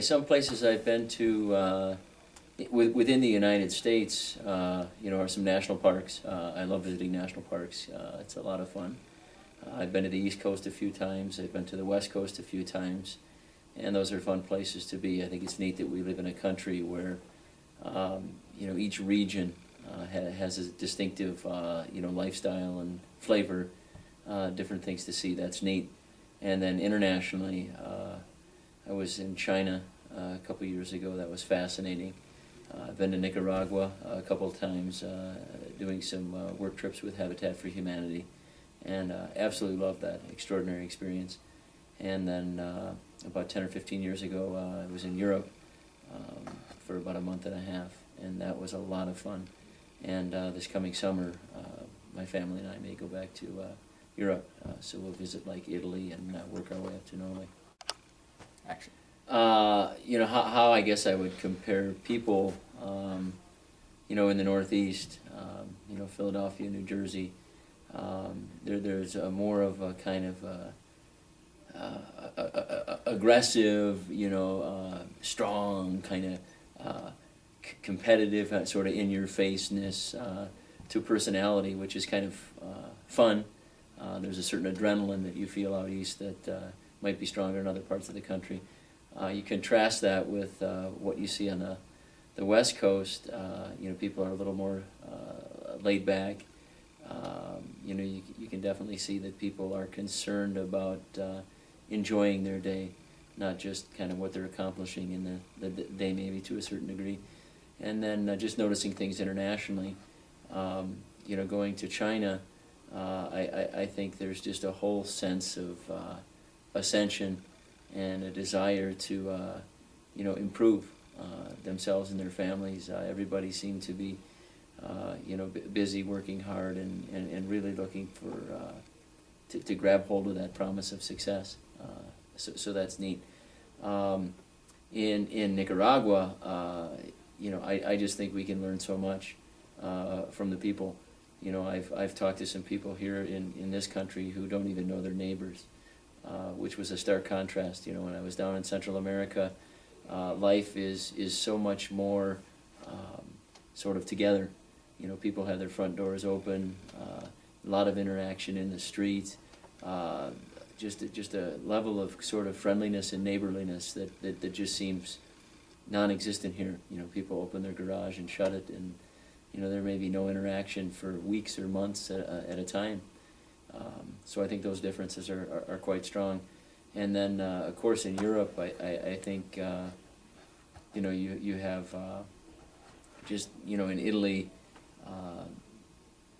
Some places I've been to within the United States, are some national parks. I love visiting national parks. It's a lot of fun. I've been to the East Coast a few times. I've been to the West Coast a few times, and those are fun places to be. I think it's neat that we live in a country where, each region has a distinctive, lifestyle and flavor, different things to see. That's neat. And then internationally, I was in China a couple years ago. That was fascinating. I've been to Nicaragua a couple of times, doing some work trips with Habitat for Humanity, and absolutely loved that extraordinary experience. And then about 10 or 15 years ago, I was in Europe for about a month and a half, and that was a lot of fun. And this coming summer, my family and I may go back to Europe, so we'll visit like Italy and work our way up to Norway. Action. How I guess I would compare people, in the Northeast, Philadelphia, New Jersey. There's more of a kind of aggressive, strong, kind of competitive, sort of in-your-faceness to personality, which is kind of fun. There's a certain adrenaline that you feel out east that might be stronger in other parts of the country. You contrast that with what you see on the West Coast. People are a little more laid back. You can definitely see that people are concerned about enjoying their day, not just kind of what they're accomplishing in the day, maybe to a certain degree. And then just noticing things internationally. Going to China, I think there's just a whole sense of ascension and a desire to improve themselves and their families. Everybody seemed to be busy, working hard, and really looking for to grab hold of that promise of success. So that's neat. In Nicaragua, I just think we can learn so much from the people. I've talked to some people here in this country who don't even know their neighbors, which was a stark contrast. When I was down in Central America, life is so much more sort of together. People have their front doors open, a lot of interaction in the streets, just a level of sort of friendliness and neighborliness that just seems non-existent here. People open their garage and shut it, and there may be no interaction for weeks or months at a time. So I think those differences are quite strong. And then, of course, in Europe, I think, you have just, in Italy,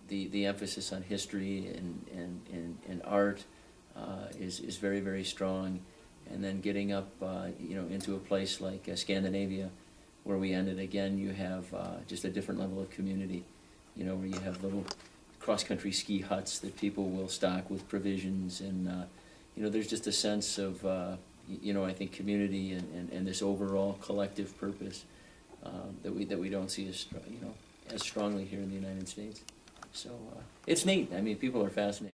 the emphasis on history and art is very, very strong. And then getting up, into a place like Scandinavia, where we ended, again, you have just a different level of community, where you have little cross-country ski huts that people will stock with provisions, and there's just a sense of I think community and this overall collective purpose that we don't see as strongly here in the United States. So it's neat. I mean, people are fascinated.